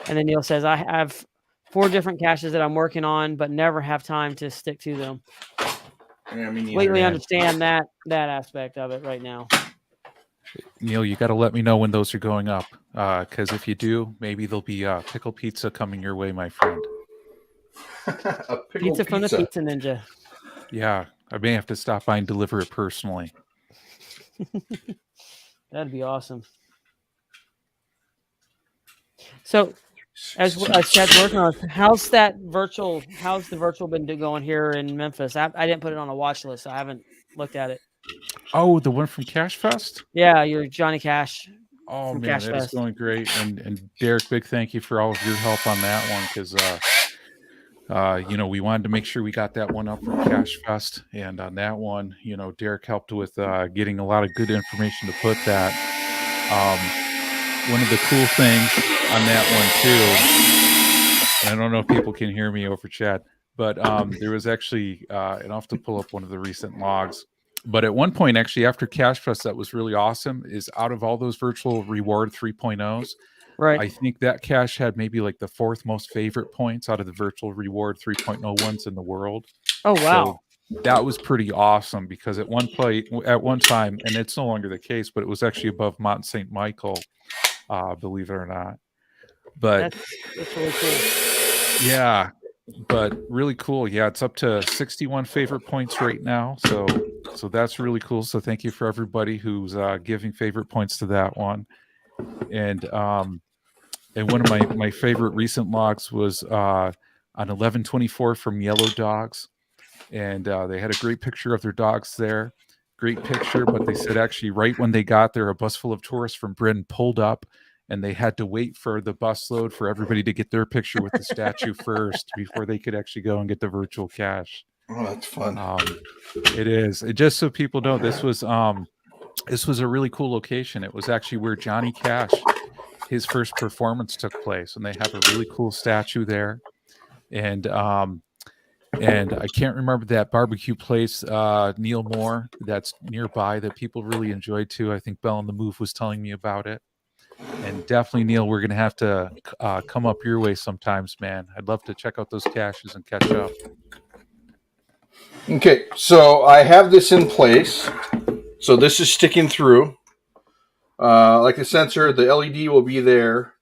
and then Neil says, I have 4 different caches that I'm working on, but never have time to stick to them. Yeah, me neither, completely understand that aspect of it right now. Neil, you got to let me know when those are going up, because if you do, maybe there'll be pickle pizza coming your way, my friend. A pizza from the Pizza Ninja. Yeah, I may have to stop by and deliver it personally. That'd be awesome. So, as Chad's working on, how's the virtual been going here in Memphis? I didn't put it on a watch list, so I haven't looked at it. Oh, the one from Cash Fest? Yeah, your Johnny Cash. Oh man, that is going great. And Derek, big thank you for all of your help on that one, because we wanted to make sure we got that one up from Cash Fest, and on that one, Derek helped with getting a lot of good information to put that. One of the cool things on that one too, and I don't know if people can hear me over chat, but there was actually, and I'll have to pull up one of the recent logs. But at one point, actually, after Cash Fest, that was really awesome. Is out of all those virtual reward 3.0s, right? I think that cache had maybe like the 4th most favorite points out of the virtual reward 3.0 ones in the world. Oh wow, so that was pretty awesome, because at one time, and it's no longer the case, but it was actually above Mont St. Michael, believe it or not. But that's really cool. Yeah. But really cool. Yeah, it's up to 61 favorite points right now. So that's really cool. So thank you for everybody who's giving favorite points to that one. And one of my favorite recent logs was on 11/24 from Yellow Dogs, and they had a great picture of their dogs there. Great picture, but they said actually right when they got there, a bus full of tourists from Britain pulled up, and they had to wait for the bus load for everybody to get their picture with the statue first before they could actually go and get the virtual cache. Oh, that's fun. It is. Just so people know, this was a really cool location. It was actually where Johnny Cash, his first performance took place, and they have a really cool statue there. And I can't remember that barbecue place, Neil Moore, that's nearby that people really enjoyed too. I think Bell on the Move was telling me about it. And definitely, Neil, we're going to have to come up your way sometimes, man. I'd love to check out those caches and catch up. Okay, so I have this in place. So this is sticking through. Like the sensor, the LED will be there.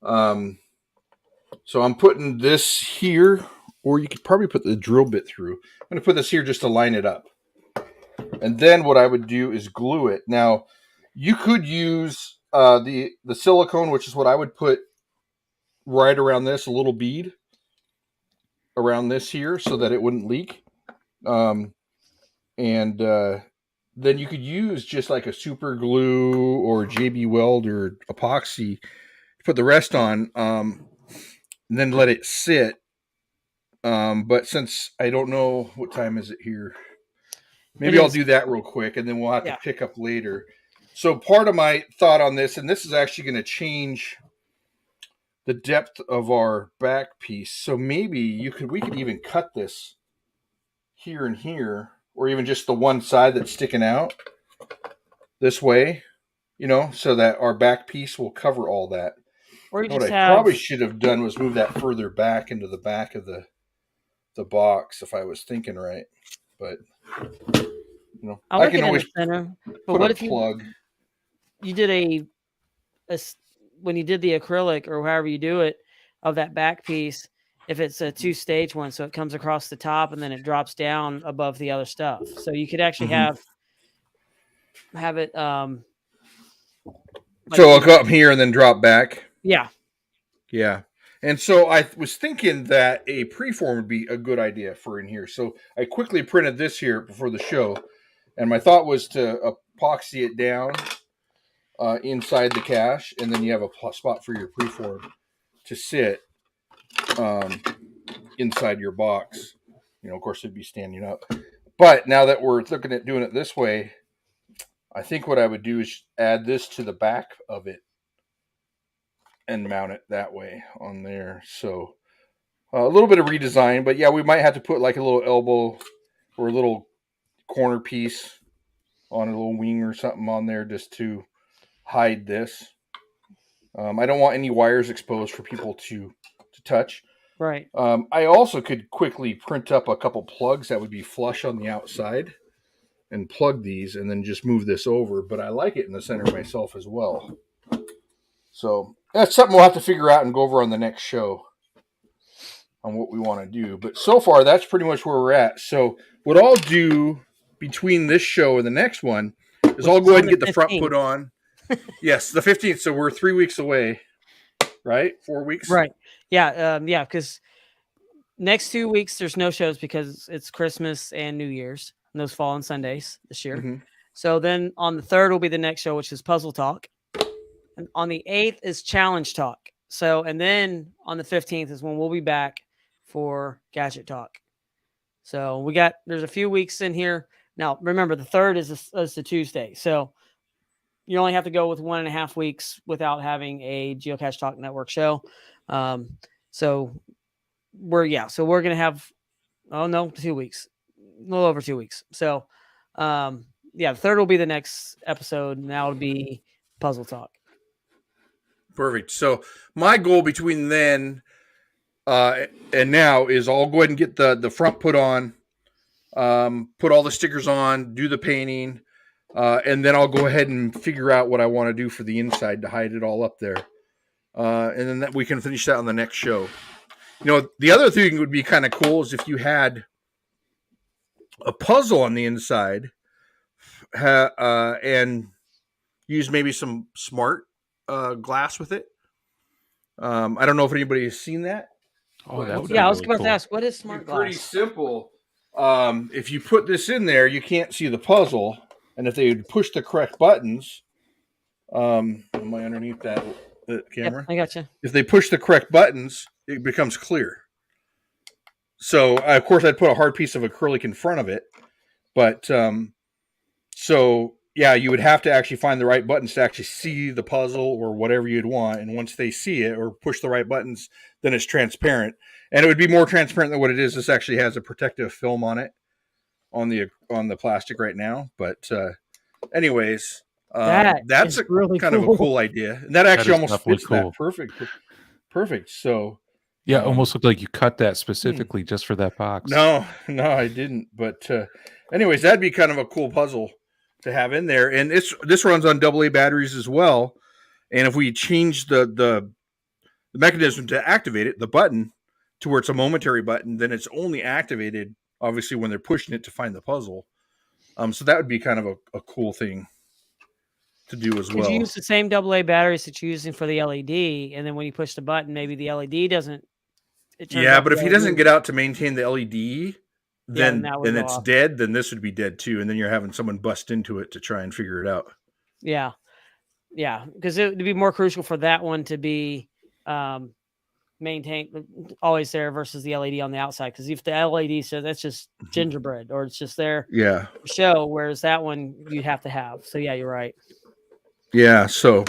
So I'm putting this here, or you could probably put the drill bit through. I'm going to put this here just to line it up. And then what I would do is glue it. Now, you could use the silicone, which is what I would put right around this, a little bead around this here so that it wouldn't leak. Then you could use just like a super glue or JB Weld or epoxy, put the rest on, and then let it sit. But since I don't know what time is it here, maybe I'll do that real quick, and then we'll have to pick up later. So part of my thought on this, and this is actually going to change the depth of our back piece. So maybe we could even cut this here and here, or even just the one side that's sticking out this way, so that our back piece will cover all that. Or probably should have done was move that further back into the back of the box if I was thinking right. But I can always center. But put a plug. you did when you did the acrylic or however you do it of that back piece, if it's a 2-stage one, so it comes across the top and then it drops down above the other stuff. So you could actually have it So I'll go up here and then drop back. Yeah. Yeah. And so I was thinking that a preform would be a good idea for in here. So I quickly printed this here before the show, and my thought was to epoxy it down inside the cache, and then you have a spot for your preform to sit inside your box. Of course, it'd be standing up. But now that we're looking at doing it this way, I think what I would do is add this to the back of it and mount it that way on there. So a little bit of redesign, but yeah, we might have to put like a little elbow or a little corner piece on a little wing or something on there just to hide this. I don't want any wires exposed for people to touch. Right. I also could quickly print up a couple plugs that would be flush on the outside and plug these and then just move this over, but I like it in the center myself as well. So that's something we'll have to figure out and go over on the next show on what we want to do. But so far, that's pretty much where we're at. So what I'll do between this show and the next one is I'll go ahead and get the front put on. Yes, the 15th. So we're 3 weeks away, right? 4 weeks? Right. Yeah. Yeah. Because next 2 weeks, there's no shows because it's Christmas and New Year's. And those fall on Sundays this year. Mm-hmm. So then on the 3rd will be the next show, which is Puzzle Talk. And on the 8th is Challenge Talk. So, and then on the 15th is when we'll be back for Gadget Talk. So there's a few weeks in here. Now, remember, the 3rd is a Tuesday. So you only have to go with 1.5 weeks without having a Geocache Talk Network show. So we're going to have, 2 weeks, a little over 2 weeks. So, the 3rd will be the next episode. And that'll be Puzzle Talk. Perfect. So my goal between then and now is I'll go ahead and get the front put on, put all the stickers on, do the painting, and then I'll go ahead and figure out what I want to do for the inside to hide it all up there. And then we can finish that on the next show. The other thing would be kind of cool is if you had a puzzle on the inside and use maybe some smart glass with it. I don't know if anybody has seen that. Oh, that would I was really about cool. to ask, what is smart glass? Pretty simple. If you put this in there, you can't see the puzzle, and if they would push the correct buttons, am I underneath that camera? Yep, I got you. If they push the correct buttons, it becomes clear. So, of course, I'd put a hard piece of acrylic in front of it, but you would have to actually find the right buttons to actually see the puzzle or whatever you'd want. And once they see it or push the right buttons, then it's transparent. And it would be more transparent than what it is. This actually has a protective film on it, on the plastic right now. But anyways, that's a really kind of a cool idea. And that actually almost fits that perfect. So yeah, it almost looked like you cut that specifically just for that box. No, I didn't. But anyways, that'd be kind of a cool puzzle to have in there. And this runs on AA batteries as well. And if we change the mechanism to activate it, the button, to where it's a momentary button, then it's only activated, obviously, when they're pushing it to find the puzzle. So that would be kind of a cool thing to do as well. You use the same AA batteries that you're using for the LED, and then when you push the button, maybe the LED doesn't. Yeah, but if he doesn't get out to maintain the LED, then it's dead. Then this would be dead too, and then you're having someone bust into it to try and figure it out. Yeah, because it would be more crucial for that one to be maintained always there versus the LED on the outside. Because if the LED says that's just gingerbread or it's just there, show. Whereas that one you'd have to have. So yeah, you're right. Yeah. So,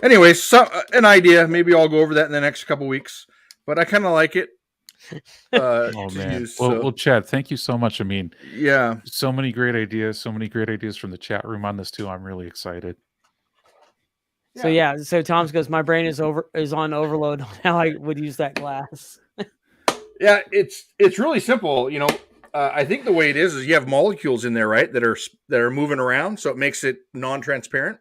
anyways, an idea. Maybe I'll go over that in the next couple weeks. But I kind of like it. Oh man! Well, Chad, thank you so much. I mean, so many great ideas from the chat room on this too. I'm really excited. So Tom's goes, my brain is on overload on how I would use that glass. Yeah, it's really simple. I think the way it is you have molecules in there, right, that are moving around, so it makes it non-transparent.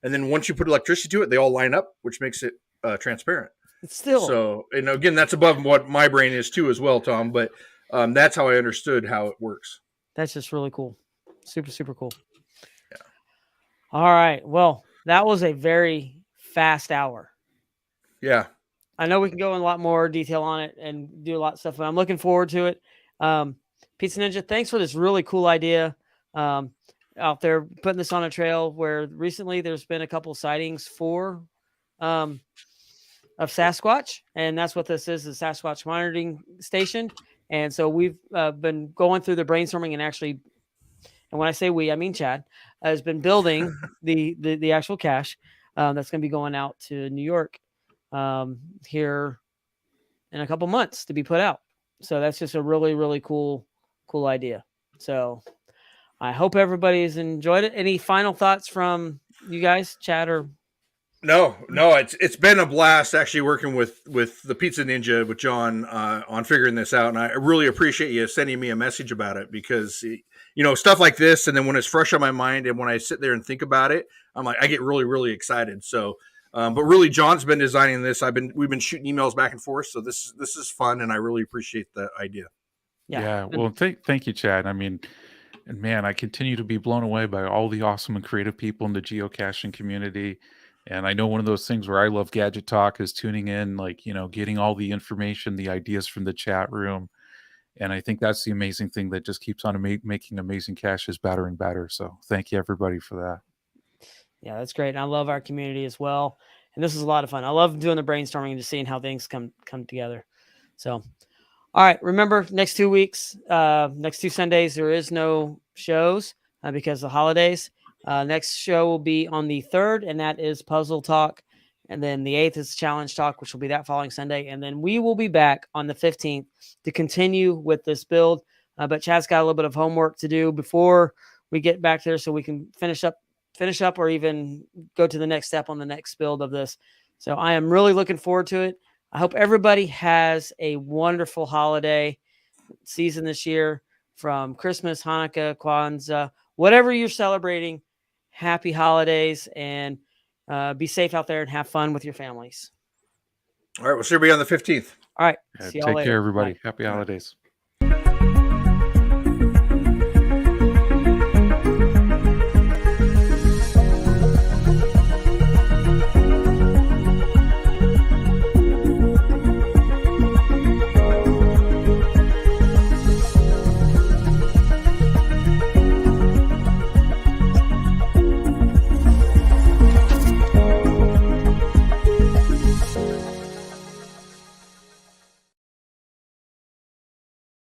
and then once you put electricity to it, they all line up, which makes it transparent. It's still So, and again, that's above what my brain is too, as well, Tom. But that's how I understood how it works. that's just really cool. Super, super cool. Yeah. All right. Well, that was a very fast hour. Yeah. I know we can go in a lot more detail on it and do a lot of stuff, but I'm looking forward to it. Pizza Ninja, thanks for this really cool idea out there, putting this on a trail where recently there's been a couple sightings of Sasquatch, and that's what this is, the Sasquatch monitoring station. And so we've been going through the brainstorming and actually, and when I say we, I mean Chad, has been building the actual cache that's going to be going out to New York here in a couple months to be put out. So that's just a really, really cool idea. So I hope everybody's enjoyed it. Any final thoughts from you guys, Chad or? No, it's been a blast actually working with the Pizza Ninja with John on figuring this out, and I really appreciate you sending me a message about it, because stuff like this, and then when it's fresh on my mind, and when I sit there and think about it, I'm like, I get really, really excited. So, but really, John's been designing this. We've been shooting emails back and forth, so this is fun, and I really appreciate the idea. Yeah. Well, thank you, Chad. I mean, and man, I continue to be blown away by all the awesome and creative people in the geocaching community. And I know one of those things where I love Gadget Talk is tuning in, like, getting all the information, the ideas from the chat room. And I think that's the amazing thing that just keeps on making amazing caches better and better. So thank you, everybody, for that. Yeah, that's great. And I love our community as well. And this is a lot of fun. I love doing the brainstorming and just seeing how things come together. So, all right. Remember, next 2 weeks, next 2 Sundays, there is no shows because of the holidays. Next show will be on the 3rd, and that is Puzzle Talk. And then the 8th is Challenge Talk, which will be that following Sunday. And then we will be back on the 15th to continue with this build. But Chad's got a little bit of homework to do before we get back there so we can finish up or even go to the next step on the next build of this. So I am really looking forward to it. I hope everybody has a wonderful holiday season this year, from Christmas, Hanukkah, Kwanzaa, whatever you're celebrating. Happy holidays, and be safe out there and have fun with your families. All right, we'll see you on the 15th. All right. Yeah, See y'all take later. care, everybody. Bye. Happy holidays.